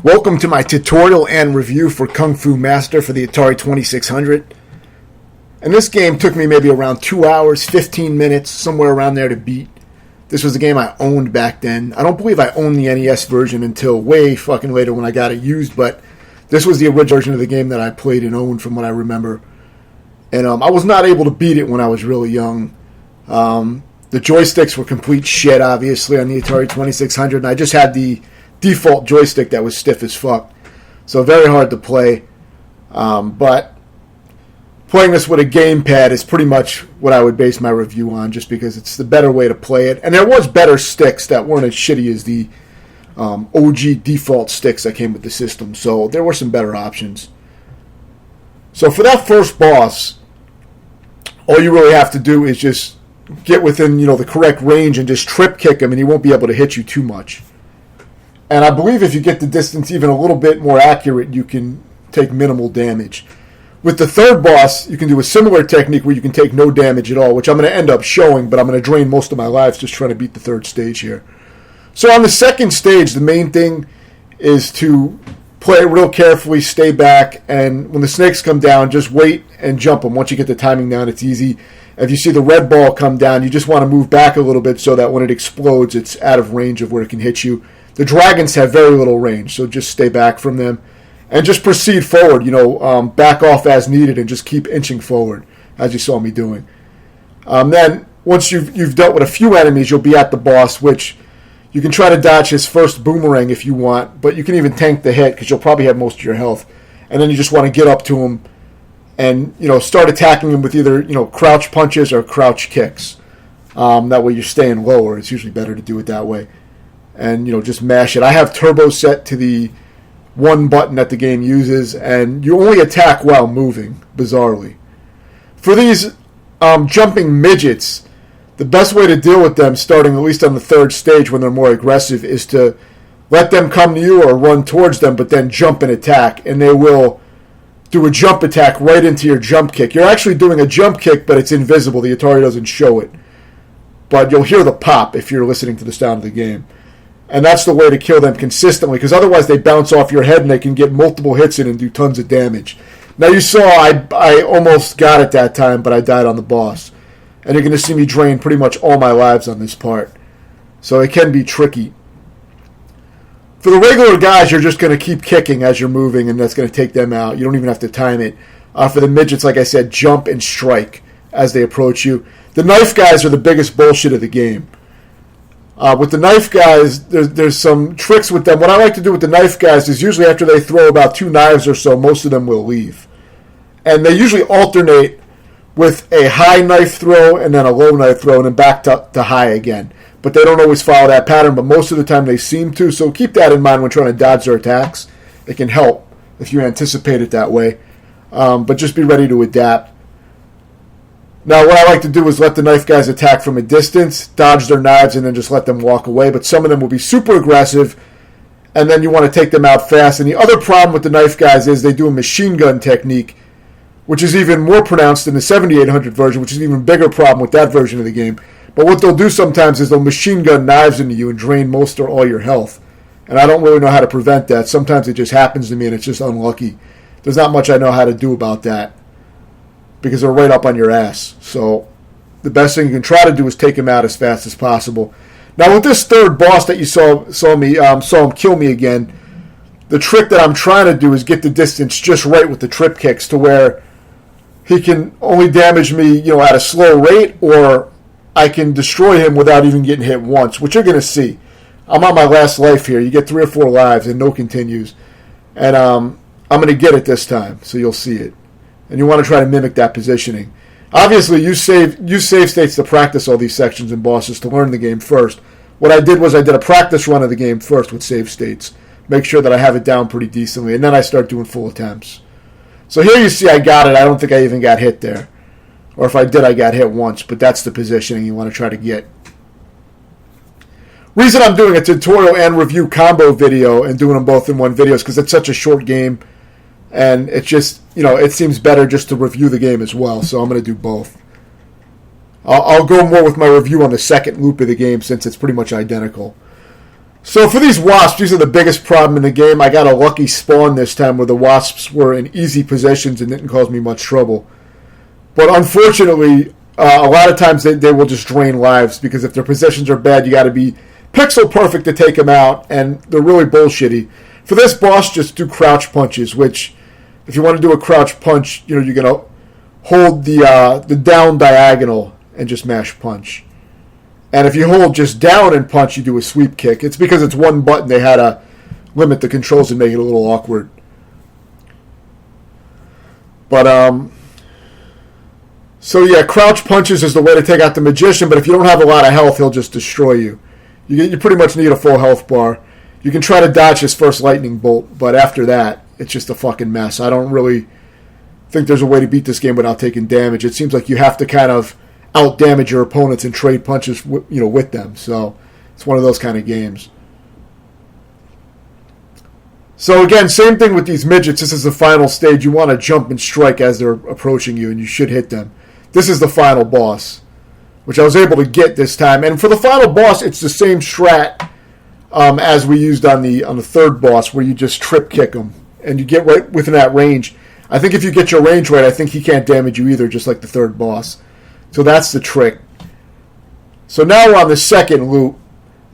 Welcome to my tutorial and review for Kung Fu Master for the Atari 2600. And this game took me maybe around 2 hours, 15 minutes, somewhere around there to beat. This was a game I owned back then. I don't believe I owned the NES version until way fucking later when I got it used, but this was the original version of the game that I played and owned from what I remember. And I was not able to beat it when I was really young. The joysticks were complete shit, obviously, on the Atari 2600, and I just had the default joystick that was stiff as fuck. So very hard to play. But playing this with a gamepad is pretty much what I would base my review on, just because it's the better way to play it. And there was better sticks that weren't as shitty as the OG default sticks that came with the system. So there were some better options. So for that first boss, all you really have to do is just get within, the correct range and just trip kick him, and he won't be able to hit you too much. And I believe if you get the distance even a little bit more accurate, you can take minimal damage. With the third boss, you can do a similar technique where you can take no damage at all, which I'm going to end up showing, but I'm going to drain most of my lives just trying to beat the third stage here. So on the second stage, the main thing is to play it real carefully, stay back, and when the snakes come down, just wait and jump them. Once you get the timing down, it's easy. If you see the red ball come down, you just want to move back a little bit so that when it explodes, it's out of range of where it can hit you. The dragons have very little range, so just stay back from them. And just proceed forward, back off as needed and just keep inching forward, as you saw me doing. Then, once you've dealt with a few enemies, you'll be at the boss, which you can try to dodge his first boomerang if you want, but you can even tank the hit because you'll probably have most of your health. And then you just want to get up to him and, start attacking him with either, crouch punches or crouch kicks. That way you're staying lower. It's usually better to do it that way. And, just mash it. I have turbo set to the one button that the game uses, and you only attack while moving, bizarrely. For these jumping midgets, the best way to deal with them, starting at least on the third stage when they're more aggressive, is to let them come to you or run towards them, but then jump and attack, and they will do a jump attack right into your jump kick. You're actually doing a jump kick, but it's invisible. The Atari doesn't show it. But you'll hear the pop if you're listening to the sound of the game. And that's the way to kill them consistently, because otherwise they bounce off your head and they can get multiple hits in and do tons of damage. Now you saw I almost got it that time, but I died on the boss. And you're going to see me drain pretty much all my lives on this part. So it can be tricky. For the regular guys, you're just going to keep kicking as you're moving, and that's going to take them out. You don't even have to time it. For the midgets, like I said, jump and strike as they approach you. The knife guys are the biggest bullshit of the game. With the knife guys, there's some tricks with them. What I like to do with the knife guys is usually after they throw about 2 knives or so, most of them will leave. And they usually alternate with a high knife throw and then a low knife throw and then back to high again. But they don't always follow that pattern, but most of the time they seem to. So keep that in mind when trying to dodge their attacks. It can help if you anticipate it that way. But just be ready to adapt. Now, what I like to do is let the knife guys attack from a distance, dodge their knives, and then just let them walk away. But some of them will be super aggressive, and then you want to take them out fast. And the other problem with the knife guys is they do a machine gun technique, which is even more pronounced in the 7800 version, which is an even bigger problem with that version of the game. But what they'll do sometimes is they'll machine gun knives into you and drain most or all your health. And I don't really know how to prevent that. Sometimes it just happens to me, and it's just unlucky. There's not much I know how to do about that, because they're right up on your ass. So the best thing you can try to do is take him out as fast as possible. Now with this third boss that you saw him kill me again, the trick that I'm trying to do is get the distance just right with the trip kicks to where he can only damage me, at a slow rate, or I can destroy him without even getting hit once, which you're going to see. I'm on my last life here. You get 3 or 4 lives and no continues. And I'm going to get it this time, so you'll see it. And you want to try to mimic that positioning. Obviously, use save states to practice all these sections and bosses to learn the game first. What I did was I did a practice run of the game first with save states. Make sure that I have it down pretty decently. And then I start doing full attempts. So here you see I got it. I don't think I even got hit there. Or if I did, I got hit once. But that's the positioning you want to try to get. Reason I'm doing a tutorial and review combo video and doing them both in one video is because it's such a short game. And it's just, it seems better just to review the game as well. So I'm going to do both. I'll go more with my review on the second loop of the game since it's pretty much identical. So for these wasps, these are the biggest problem in the game. I got a lucky spawn this time where the wasps were in easy positions and didn't cause me much trouble. But unfortunately, a lot of times they will just drain lives because if their positions are bad, you got to be pixel perfect to take them out, and they're really bullshitty. For this boss, just do crouch punches, which if you want to do a crouch punch, you're going to hold the down diagonal and just mash punch. And if you hold just down and punch, you do a sweep kick. It's because it's one button. They had to limit the controls and make it a little awkward. But, so yeah, crouch punches is the way to take out the magician, but if you don't have a lot of health, he'll just destroy you. You pretty much need a full health bar. You can try to dodge his first lightning bolt, but after that, it's just a fucking mess. I don't really think there's a way to beat this game without taking damage. It seems like you have to kind of out-damage your opponents and trade punches with them. So it's one of those kind of games. So again, same thing with these midgets. This is the final stage. You want to jump and strike as they're approaching you, and you should hit them. This is the final boss, which I was able to get this time. And for the final boss, it's the same strat as we used on the third boss, where you just trip kick him, and you get right within that range. I think if you get your range right, I think he can't damage you either, just like the third boss. So that's the trick. So now we're on the second loop,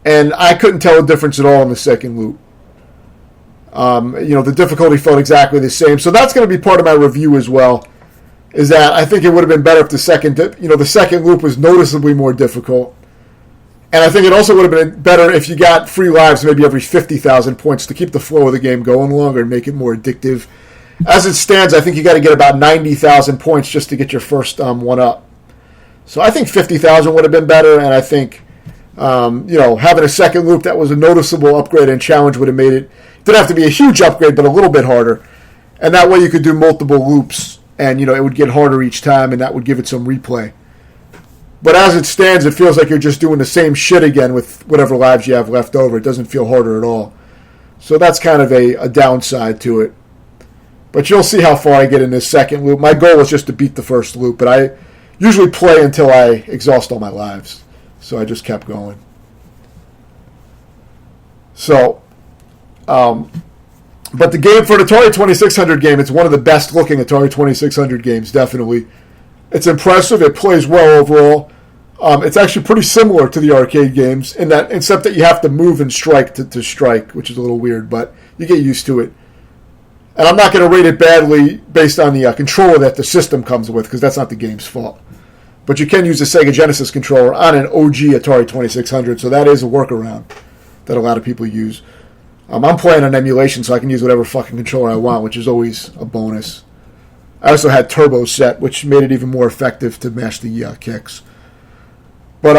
and I couldn't tell a difference at all in the second loop. The difficulty felt exactly the same. So that's going to be part of my review as well, is that I think it would have been better if the second loop was noticeably more difficult. And I think it also would have been better if you got free lives maybe every 50,000 points to keep the flow of the game going longer and make it more addictive. As it stands, I think you got to get about 90,000 points just to get your first one up. So I think 50,000 would have been better, and I think having a second loop that was a noticeable upgrade and challenge would have made it. Didn't have to be a huge upgrade, but a little bit harder. And that way you could do multiple loops, and it would get harder each time, and that would give it some replay. But as it stands, it feels like you're just doing the same shit again with whatever lives you have left over. It doesn't feel harder at all. So that's kind of a downside to it. But you'll see how far I get in this second loop. My goal was just to beat the first loop, but I usually play until I exhaust all my lives. So I just kept going. So, but the game for the Atari 2600 game, it's one of the best looking Atari 2600 games, definitely. It's impressive. It plays well overall. It's actually pretty similar to the arcade games, except that you have to move and strike to strike, which is a little weird, but you get used to it. And I'm not going to rate it badly based on the controller that the system comes with, because that's not the game's fault. But you can use the Sega Genesis controller on an OG Atari 2600, so that is a workaround that a lot of people use. I'm playing on emulation, so I can use whatever fucking controller I want, which is always a bonus. I also had turbo set, which made it even more effective to mash the kicks. But,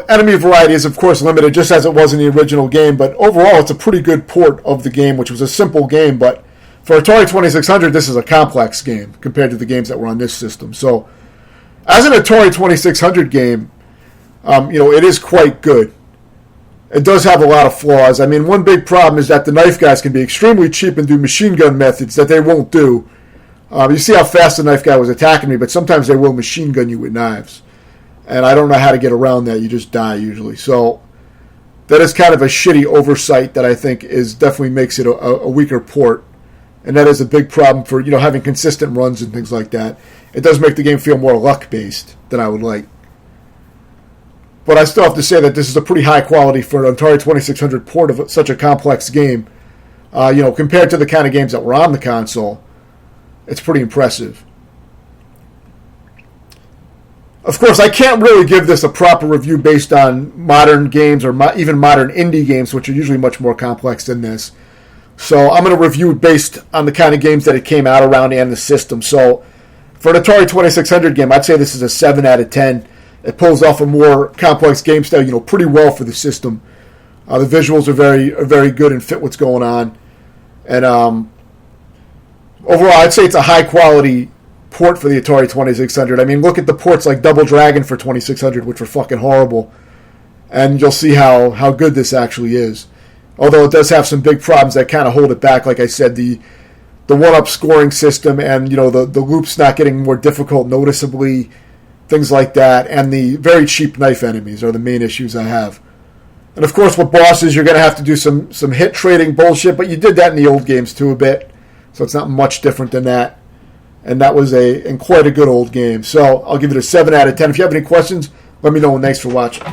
enemy variety is, of course, limited, just as it was in the original game, but overall, it's a pretty good port of the game, which was a simple game, but for Atari 2600, this is a complex game compared to the games that were on this system. So, as an Atari 2600 game, it is quite good. It does have a lot of flaws. I mean, one big problem is that the knife guys can be extremely cheap and do machine gun methods that they won't do. You see how fast the knife guy was attacking me, but sometimes they will machine gun you with knives. And I don't know how to get around that. You just die usually. So that is kind of a shitty oversight that I think definitely makes it a weaker port. And that is a big problem for having consistent runs and things like that. It does make the game feel more luck-based than I would like. But I still have to say that this is a pretty high quality for an Atari 2600 port of such a complex game. Compared to the kind of games that were on the console, it's pretty impressive. Of course, I can't really give this a proper review based on modern games or even modern indie games, which are usually much more complex than this. So I'm going to review it based on the kind of games that it came out around and the system. So for an Atari 2600 game, I'd say this is a 7 out of 10. It pulls off a more complex game style, pretty well for the system. The visuals are very good and fit what's going on. And overall, I'd say it's a high-quality port for the Atari 2600. I mean, look at the ports like Double Dragon for 2600, which were fucking horrible. And you'll see how good this actually is. Although it does have some big problems that kind of hold it back. Like I said, the one-up scoring system and, the loops not getting more difficult noticeably things like that, and the very cheap knife enemies are the main issues I have. And of course, with bosses, you're going to have to do some hit trading bullshit, but you did that in the old games too a bit, so it's not much different than that. And that was quite a good old game. So I'll give it a 7 out of 10. If you have any questions, let me know. And thanks for watching.